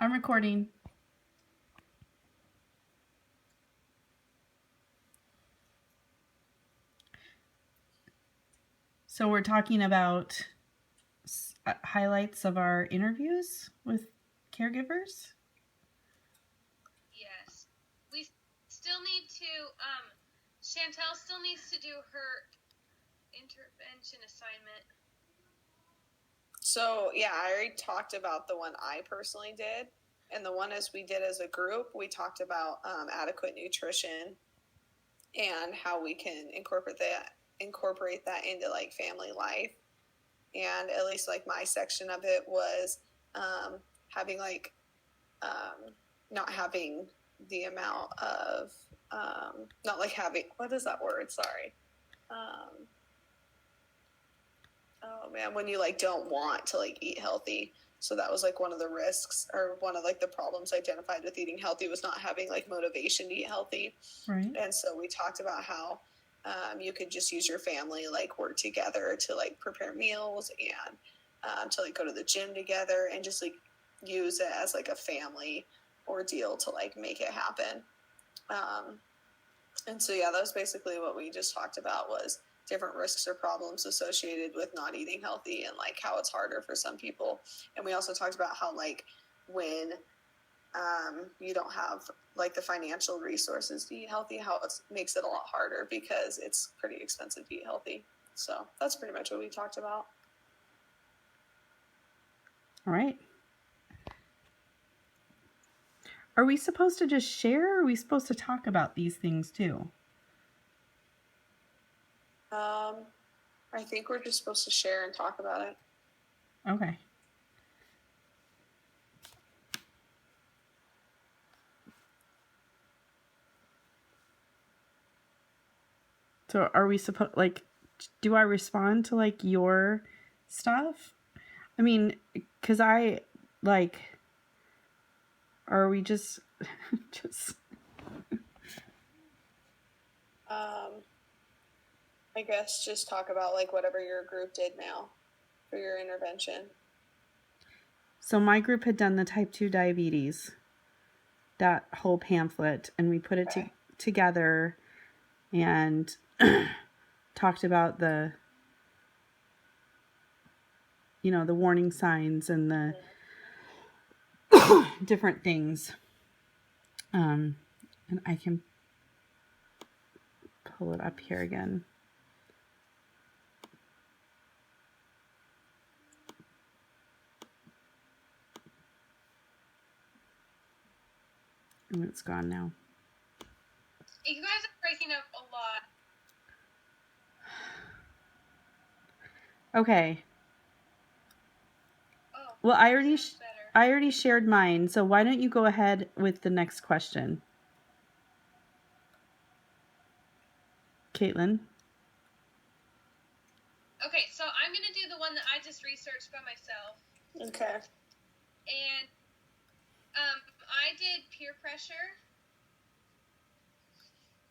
I'm recording. So we're talking about highlights of our interviews with caregivers. Yes. We still need to, Chantel still needs to do her intervention assignment. So, yeah, I already talked about the one I personally did. And the one as we did as a group, we talked about adequate nutrition and how we can incorporate that into like family life. And at least like my section of it was having like not having the amount of not like having, what is that word? Sorry. Oh man, when you like don't want to like eat healthy. So that was like one of the risks, or one of like the problems identified with eating healthy, was not having like motivation to eat healthy. Right. And so we talked about how you could just use your family, like work together to like prepare meals and to like go to the gym together and just like use it as like a family ordeal to like make it happen. And so, yeah, that was basically what we just talked about, was different risks or problems associated with not eating healthy and like how it's harder for some people. And we also talked about how like when you don't have like the financial resources to eat healthy, how it makes it a lot harder because it's pretty expensive to eat healthy. So that's pretty much what we talked about. All right. Are we supposed to just share, or are we supposed to talk about these things too? I think we're just supposed to share and talk about it. Okay. So are we supposed, like, do I respond to like your stuff? I mean, because I like, are we just I guess just talk about like whatever your group did now for your intervention. So my group had done the type 2 diabetes, that whole pamphlet, and we put it together and talked about the, you know, the warning signs and the different things. And I can pull it up here again. And it's gone now. You guys are breaking up a lot. Okay. Oh, well, I already shared mine, so why don't you go ahead with the next question, Caitlin? Okay, so I'm going to do the one that I just researched by myself. Okay. And I did peer pressure.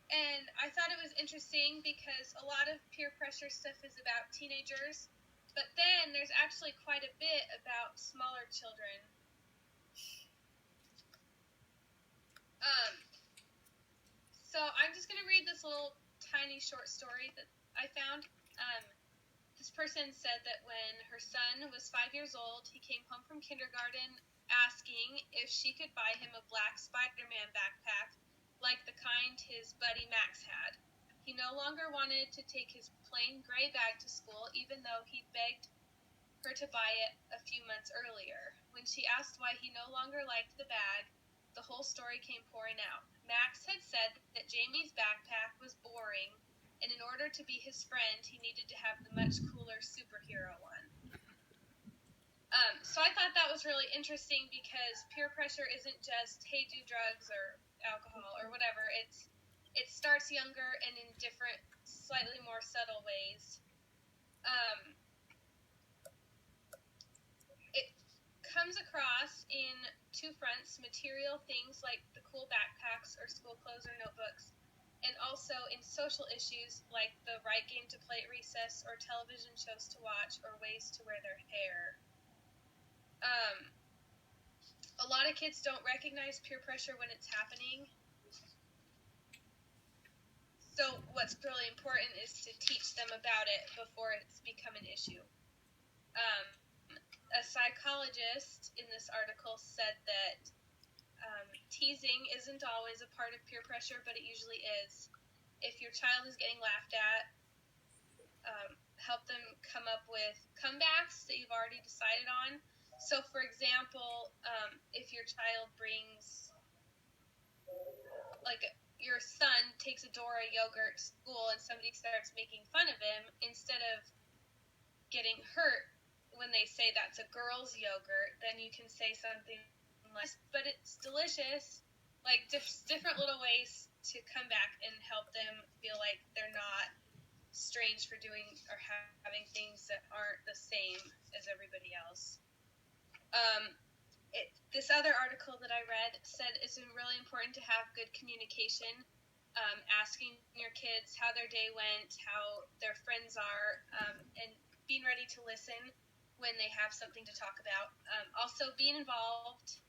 And I thought it was interesting because a lot of peer pressure stuff is about teenagers, but then there's actually quite a bit about smaller children. So I'm just going to read this little tiny short story that I found. This person said that when her son was 5 years old, he came home from kindergarten asking if she could buy him a black Spider-Man backpack like the kind his buddy Max had. He no longer wanted to take his plain gray bag to school, even though he'd begged her to buy it a few months earlier. When she asked why he no longer liked the bag, the whole story came pouring out. Max had said that Jamie's backpack was boring, and in order to be his friend, he needed to have the much cooler superhero one. So I thought that was really interesting because peer pressure isn't just, hey, do drugs or alcohol or whatever. It starts younger and in different, slightly more subtle ways. It comes across in two fronts: material things like the cool backpacks or school clothes or notebooks, and also in social issues like the right game to play at recess or television shows to watch or ways to wear their hair. A lot lot of kids don't recognize peer pressure when it's happening. So what's really important is to teach them about it before it's become an issue. A psychologist in this article said that teasing isn't always a part of peer pressure, but it usually is. If your child is getting laughed at, help them come up with comebacks that you've already decided on. So, for example, if your child brings, like, your son takes a Dora yogurt to school and somebody starts making fun of him, instead of getting hurt when they say that's a girl's yogurt, then you can say something like, but it's delicious. Like, different little ways to come back and help them feel like they're not strange for doing or having things that aren't the same as everybody else. This other article that I read said it's really important to have good communication, asking your kids how their day went, how their friends are, and being ready to listen when they have something to talk about. Also, being involved,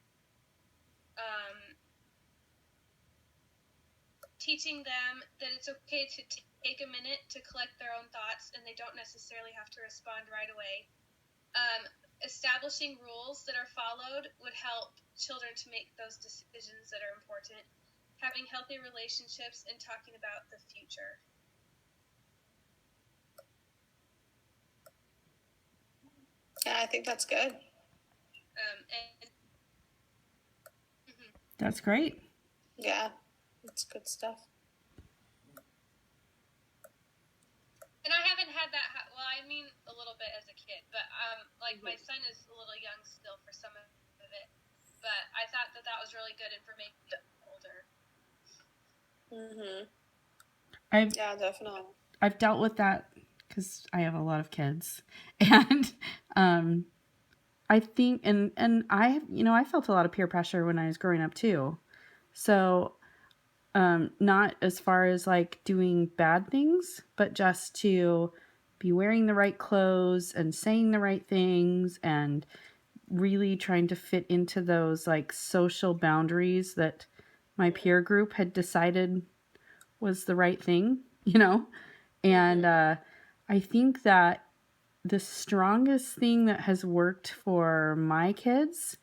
teaching them that it's okay to take a minute to collect their own thoughts and they don't necessarily have to respond right away. Establishing rules that are followed would help children to make those decisions that are important. Having healthy relationships and talking about the future. Yeah, I think that's good. That's great. Yeah, that's good stuff. And I haven't had that, well, I mean, a little bit as a kid, but, like, my son is a little young still for some of it, but I thought that was really good information older. Yeah, definitely. I've dealt with that because I have a lot of kids, and I think, and I, I felt a lot of peer pressure when I was growing up too. So, not as far as like doing bad things, but just to be wearing the right clothes and saying the right things and really trying to fit into those like social boundaries that my peer group had decided was the right thing, And I think that the strongest thing that has worked for my kids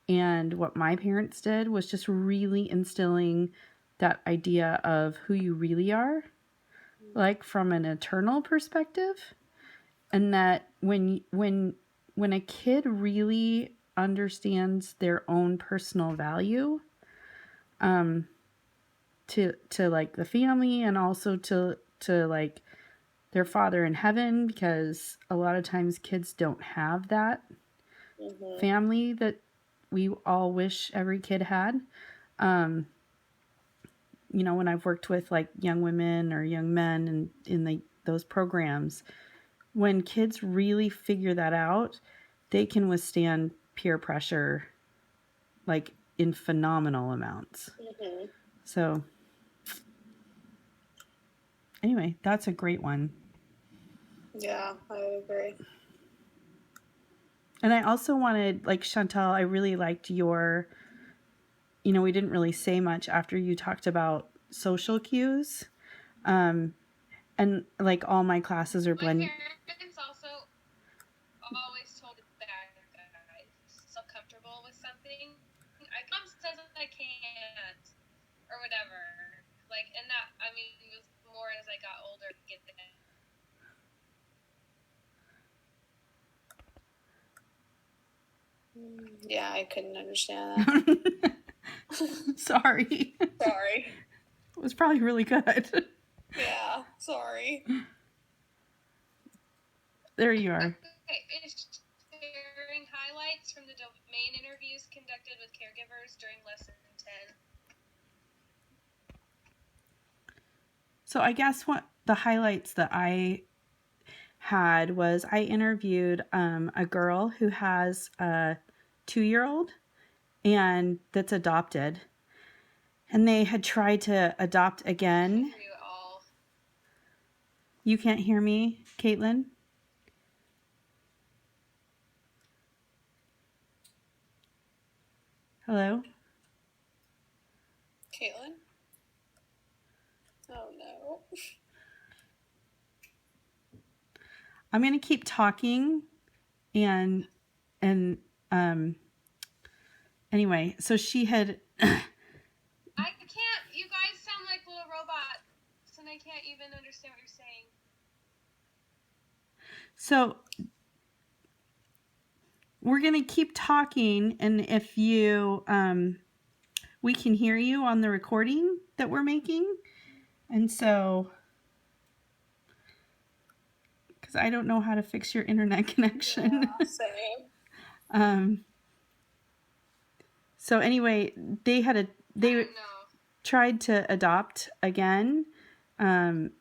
and what my parents did was just really instilling that idea of who you really are, like from an eternal perspective. And that when a kid really understands their own personal value, to like the family and also to like their Father in heaven, because a lot of times kids don't have that family that we all wish every kid had. When I've worked with like young women or young men and in those programs, when kids really figure that out, they can withstand peer pressure like in phenomenal amounts. So anyway, that's a great one. Yeah, I agree. And I also wanted, like, Chantal, I really liked your, we didn't really say much after you talked about social cues. And like all my classes are blended. My parents also always told me that I feel comfortable with something. Mom says I can't, or whatever. Like, and that, I mean, it was more as I got older to get that. Yeah, I couldn't understand that. Sorry. Sorry. It was probably really good. Yeah, sorry. There you are. Okay, it's sharing highlights from the domain interviews conducted with caregivers during lesson 10. So I guess what the highlights that I had was I interviewed a girl who has a 2-year-old and that's adopted. And they had tried to adopt again. You can't hear me, Caitlin? Hello? Caitlin? Oh no. I'm going to keep talking and anyway, so she had I can't. You guys sound like little robots, and I can't even understand what you're saying. so we're going to keep talking, and if you we can hear you on the recording that we're making. And so because I don't know how to fix your internet connection. Yeah, same. So anyway, they I don't know. tried to adopt again, and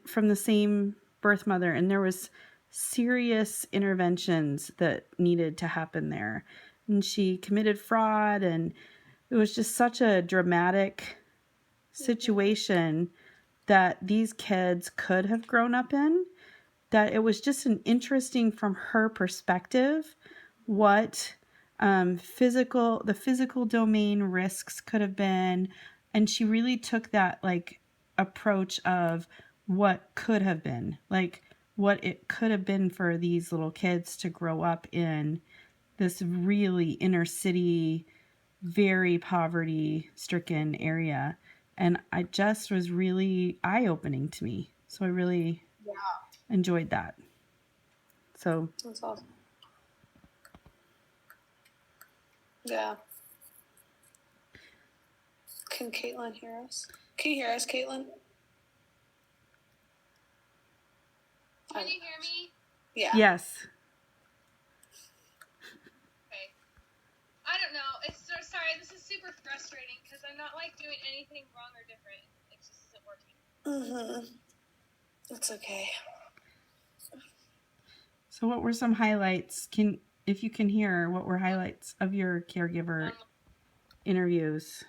from the same birth mother, and there was serious interventions that needed to happen there, and she committed fraud, and it was just such a dramatic situation that these kids could have grown up in, that it was just an interesting from her perspective what the physical domain risks could have been, and she really took that like approach of what could have been, like what it could have been for these little kids to grow up in this really inner city, very poverty stricken area. And I just was really eye-opening to me, so I really enjoyed that. So That's awesome. Yeah. Can Caitlin hear us? Can you hear us, Caitlin? Can you hear me? Yeah. yes. Okay. I don't know. It's so sorry. This is super frustrating because I'm not like doing anything wrong or different. It just isn't working. It's okay. So what were some highlights? If you can hear, what were highlights of your caregiver interviews?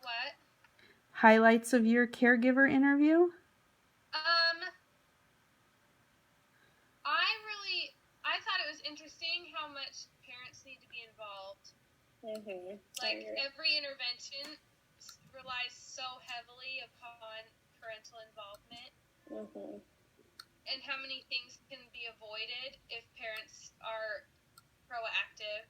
What? Highlights of your caregiver interview? I thought it was interesting how much parents need to be involved. Like every intervention relies so heavily upon parental involvement. And how many things can be avoided if parents are proactive.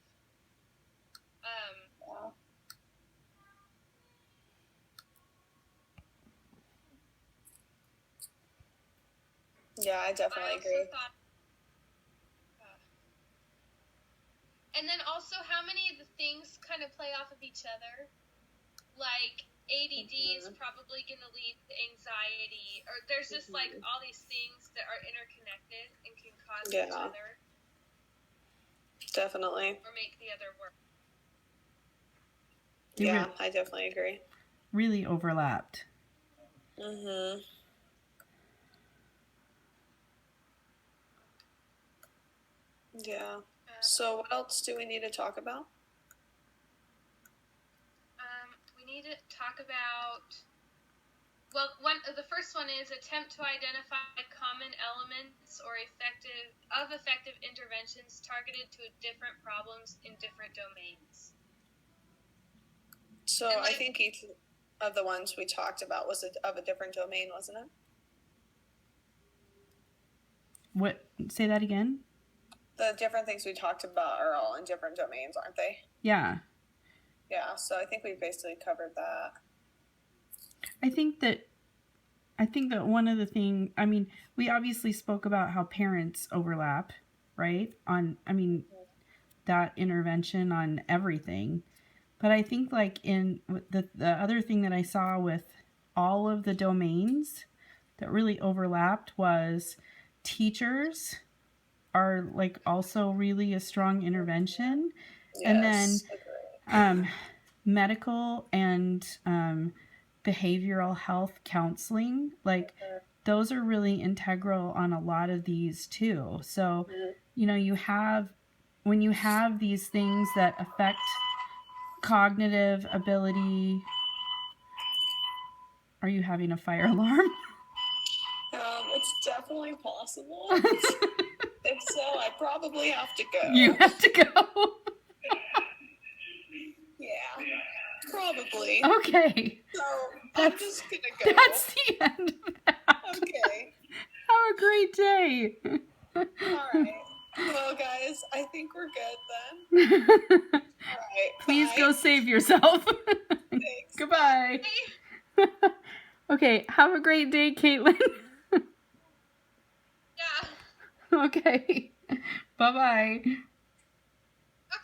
Yeah, I definitely agree. And then also how many of the things kind of play off of each other. Like ADD is probably going to lead to anxiety, or there's just like all these things that are interconnected and can cause each other. Definitely. Or make the other work. Yeah, I definitely agree. Really overlapped. Yeah. So what else do we need to talk about? We need to talk about, the first one is attempt to identify common elements or effective interventions targeted to different problems in different domains. So I think each of the ones we talked about was of a different domain, wasn't it? What? Say that again? The different things we talked about are all in different domains, aren't they? Yeah. Yeah, so I think we basically covered that. I think that one of the things, I mean, we obviously spoke about how parents overlap, right? That intervention on everything. But I think like in the other thing that I saw with all of the domains that really overlapped was teachers are like also really a strong intervention. Yes, and then medical and behavioral health counseling, like those are really integral on a lot of these too. So when you have these things that affect cognitive ability. Are you having a fire alarm? It's definitely possible. It's so I probably have to go. You have to go. Yeah, probably. Okay. So I'm just gonna go. That's the end of that. Okay. Have a great day. All right. Well, guys, I think we're good then. All right. Please bye. go save yourself. Thanks. Goodbye. Okay, have a great day, Caitlin. Yeah. Okay. Bye-bye.